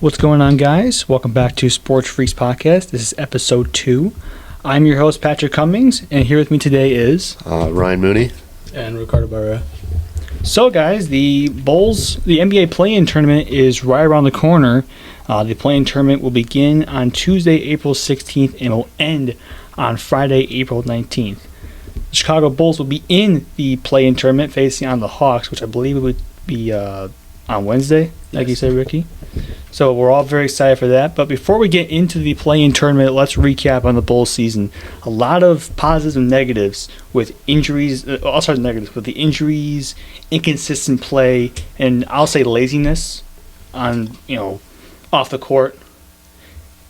What's going on, guys? Welcome back to Sports Freaks Podcast. This is episode 2. I'm your host, Patrick Cummings, and here with me today is... Ryan Mooney. And Ricardo Barra. So, guys, the NBA play-in tournament is right around the corner. The play-in tournament will begin on Tuesday, April 16th, and will end on Friday, April 19th. The Chicago Bulls will be in the play-in tournament facing on the Hawks, which I believe would be on Wednesday, like you said, Ricky. So we're all very excited for that. But before we get into the play-in tournament, let's recap on the Bulls season. A lot of positives and negatives with injuries. I'll start with negatives with the injuries, inconsistent play, and I'll say laziness on off the court.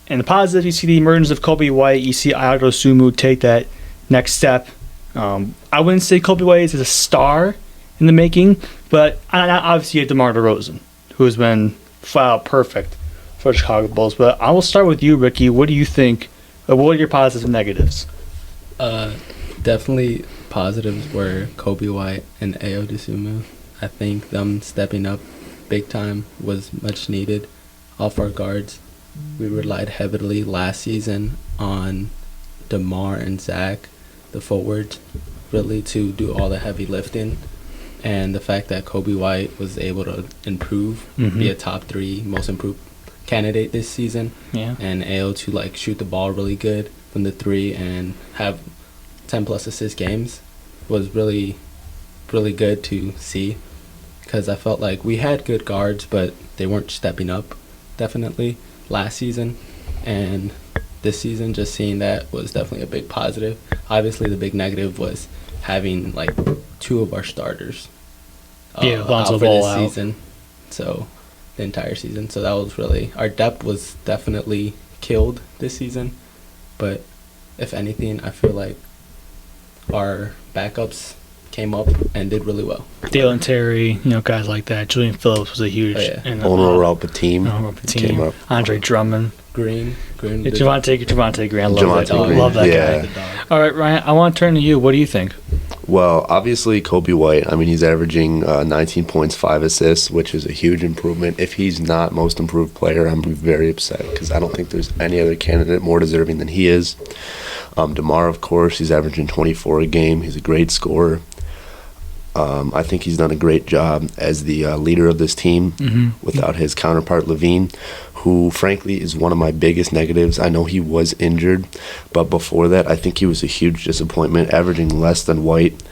And the positives, you see the emergence of Coby White. You see Ayo Dosunmu take that next step. I wouldn't say Coby White is a star in the making, but obviously you have DeMar DeRozan, who has been flat out perfect for the Chicago Bulls. But I will start with you, Ricky. What do you think? What are your positives and negatives? Definitely positives were Coby White and Ayo Dosunmu. I think them stepping up big time was much needed off our guards. We relied heavily last season on DeMar and Zach, the forwards, really to do all the heavy lifting. And the fact that Coby White was able to improve, be a top 3 most improved candidate this season, and Ayo to shoot the ball really good from the 3 and have 10+ assist games was really, really good to see, because I felt like we had good guards, but they weren't stepping up definitely last season, and this season just seeing that was definitely a big positive. Obviously the big negative was having 2 of our starters out for this season, so the entire season. So that was really, our depth was definitely killed this season, but if anything, I feel like our backups came up and did really well. Dalen Terry, guys like that. Julian Phillips was a huge. Onur Alpatine came up. Andre Drummond. Green. Javonte Green. I love that Green. Love that guy. All right, Ryan, I want to turn to you. What do you think? Well, obviously, Coby White, he's averaging 19 points, 5 assists, which is a huge improvement. If he's not most improved player, I'm very upset because I don't think there's any other candidate more deserving than he is. DeMar, of course, he's averaging 24 a game. He's a great scorer. I think he's done a great job as the leader of this team without his counterpart, LaVine, who, frankly, is one of my biggest negatives. I know he was injured, but before that, I think he was a huge disappointment, averaging less than White.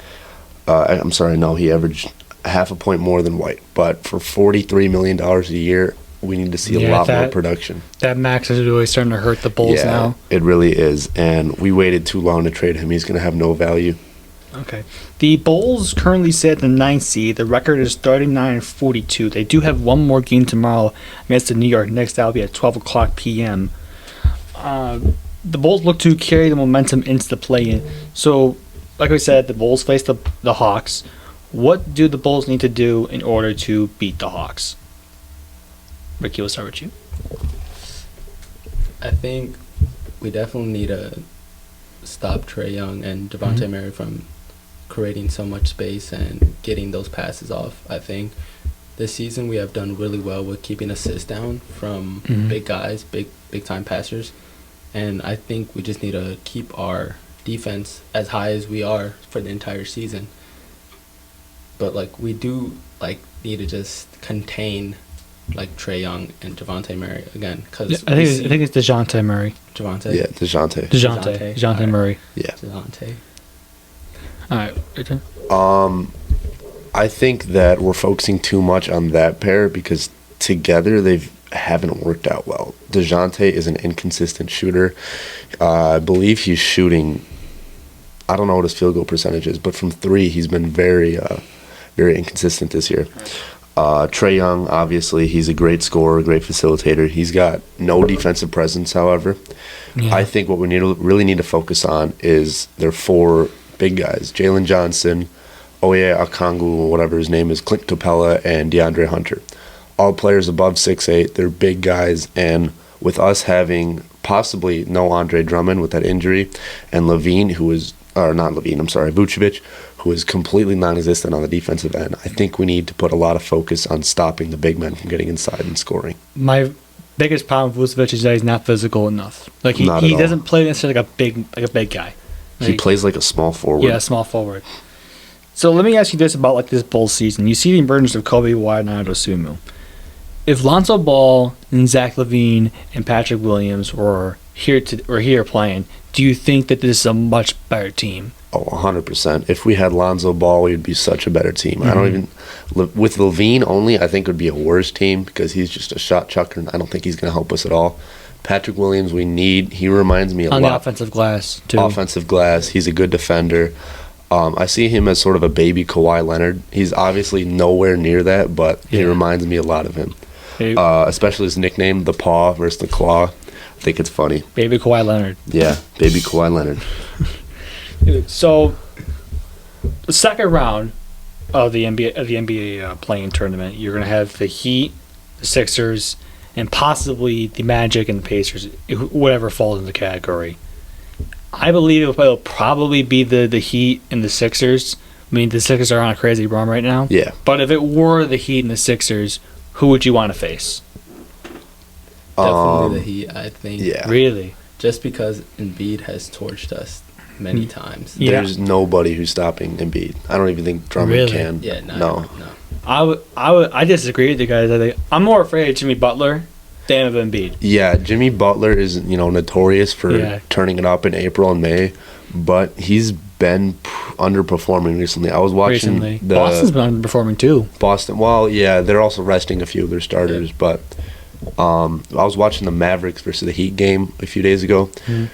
He averaged half a point more than White. But for $43 million a year, we need to see a lot more production. That max is really starting to hurt the Bulls now. It really is, and we waited too long to trade him. He's going to have no value. Okay. The Bulls currently sit at the 9th seed. The record is 39-42. They do have one more game tomorrow against the New York Knicks. That will be at 12 o'clock p.m. The Bulls look to carry the momentum into the play-in. So, like we said, the Bulls face the Hawks. What do the Bulls need to do in order to beat the Hawks? Ricky, we'll start with you. I think we definitely need to stop Trae Young and Devontae Murray from creating so much space and getting those passes off. I think this season we have done really well with keeping assists down from big guys, big time passers, and I think we just need to keep our defense as high as we are for the entire season. But we do need to just contain Trae Young and Devontae Murray again, because I think it's DeJounte Murray. Javonte? Yeah, DeJounte. DeJounte Murray. Yeah. DeJounte. All right, your turn. I think that we're focusing too much on that pair because together they haven't worked out well. DeJounte is an inconsistent shooter. I believe he's shooting, I don't know what his field goal percentage is, but from 3 he's been very inconsistent this year. Trae Young, obviously, he's a great scorer, great facilitator. He's got no defensive presence, however. Yeah. I think what we really need to focus on is their 4 big guys, Jalen Johnson, Oye Okongwu, whatever his name is, Clint Capella, and DeAndre Hunter. All players above 6'8", they're big guys, and with us having possibly no Andre Drummond with that injury, and Vucevic, who is completely non-existent on the defensive end, I think we need to put a lot of focus on stopping the big men from getting inside and scoring. My biggest problem with Vucevic is that he's not physical enough. Like Not at he all. doesn't play necessarily like a big guy. He Like, plays like a small forward. yeah, small forward. So let me ask you this about like this Bulls season. You see the emergence of Kobe White and Ado Sumu. If Lonzo Ball and Zach LaVine and Patrick Williams were here playing, do you think that this is a much better team? Oh, 100%. If we had Lonzo Ball, we'd be such a better team. I Mm-hmm. don't even with Levine only. I think it would be a worse team because he's just a shot chucker, and I don't think he's going to help us at all. Patrick Williams, he reminds me a On the lot. offensive glass, too. Offensive glass. He's a good defender. I see him as sort of a baby Kawhi Leonard. He's obviously nowhere near that, but he Yeah. reminds me a lot of him. Hey, Especially his nickname, the Paw versus the Claw. I think it's funny. baby Kawhi Leonard. Yeah, baby Kawhi Leonard. So, the second round of the NBA playing tournament, you're going to have the Heat, the Sixers, and possibly the Magic and the Pacers, whatever falls in the category. I believe it'll probably be the Heat and the Sixers. I mean, the Sixers are on a crazy run right now. Yeah. But if it were the Heat and the Sixers, who would you want to face? Definitely the Heat, I think. Yeah. Really? Just because Embiid has torched us many times. Yeah. There's nobody who's stopping Embiid. I don't even think Drummond Really? can. Yeah, No. I disagree with you guys. I think I'm more afraid of Jimmy Butler than of Embiid. Yeah, Jimmy Butler is, notorious for Yeah. turning it up in April and May, but he's been underperforming recently. I was watching Recently, the Boston's been underperforming too. Boston. Well, yeah, they're also resting a few of their starters, but I was watching the Mavericks versus the Heat game a few days ago. Mm-hmm.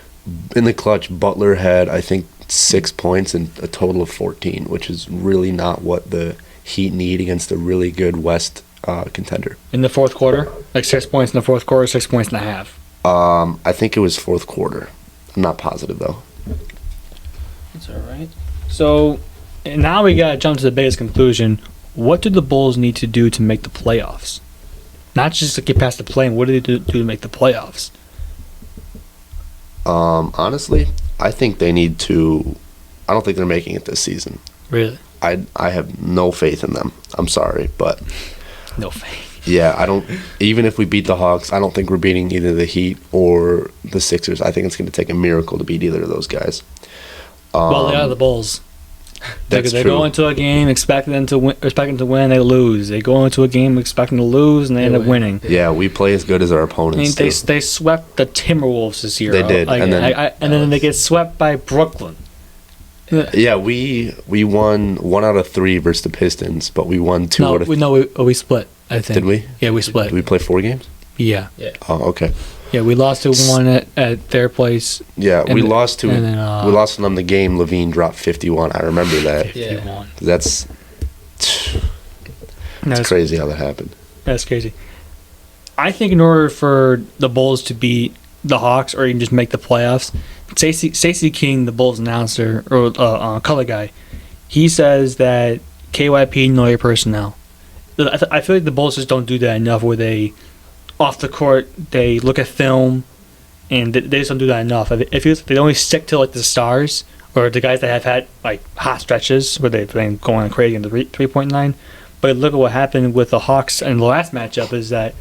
In the clutch, Butler had, I think, 6 points and a total of 14, which is really not what the Heat need against a really good West contender. In the fourth quarter, like 6 points in the fourth quarter, 6 points and a half. I think it was fourth quarter. I'm not positive, though. That's all right. So and now we gotta jump to the biggest conclusion. What do the Bulls need to do to make the playoffs? Not just to get past the play. What do they do to make the playoffs? Honestly, I think they need to. I don't think they're making it this season. Really? I have no faith in them. I'm sorry, but No faith. yeah, I don't. Even if we beat the Hawks, I don't think we're beating either the Heat or the Sixers. I think it's going to take a miracle to beat either of those guys. Well, they are the Bulls. That's They true. go into a game expecting to win, they lose. They go into a game expecting to lose, and they end up win. winning. Yeah, we play as good as our I mean, opponents. they too. swept the Timberwolves this year. They did, Like, and then- and then they get swept by Brooklyn. Yeah, we won 1 out of 3 versus the Pistons, but we won 2 out of. We split. I think. Did we? Yeah, we split. Did we play 4 games? Yeah, Oh, okay. yeah, we lost to one at their place. Yeah, And we the- lost to and then, we lost to them the game. Levine dropped 51. I remember that. Yeah. 51. That's That's crazy how that happened. That's crazy. I think in order for the Bulls to beat the Hawks or even just make the playoffs, Stacey King, the Bulls announcer or color guy, he says that KYP know your personnel. I feel like the Bulls just don't do that enough. Where they, off the court, they look at film, and they just don't do that enough. It feels like they only stick to like the stars or the guys that have had like hot stretches where they've been going crazy in the 3-point line. But look at what happened with the Hawks in the last matchup is that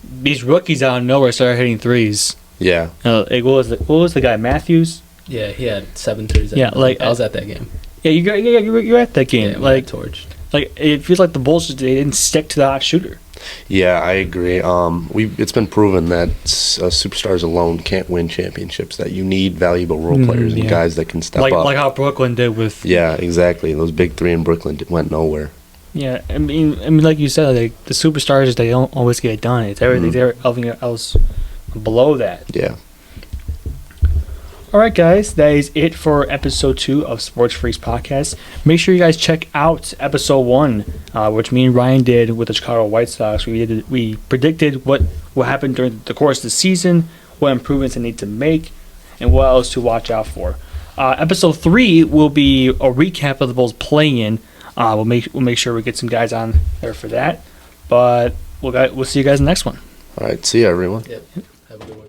these rookies out of nowhere started hitting threes. Yeah, Like what was the guy, Matthews? Yeah, he had 7 threes. Yeah, like- I was at that game. Yeah, you're at that game. Yeah, we like got torched. it feels like the Bulls they didn't stick to the hot shooter. yeah, I agree. It's been proven that superstars alone can't win championships. That you need valuable role players and yeah. guys that can step Like up. like how Brooklyn did with Yeah, exactly. Those big 3 in Brooklyn went nowhere. yeah. I mean, like you said, like the superstars they don't always get it done. It's everything else below that. Yeah. All right, guys, that is it for episode 2 of Sports Freaks Podcast. Make sure you guys check out episode 1, which me and Ryan did with the Chicago White Sox. We predicted what will happen during the course of the season, what improvements they need to make, and what else to watch out for. Episode 3 will be a recap of the Bulls play-in. We'll make sure we get some guys on there for that. But we'll see you guys in the next one. All right. See ya, everyone. Yep. Have a good one.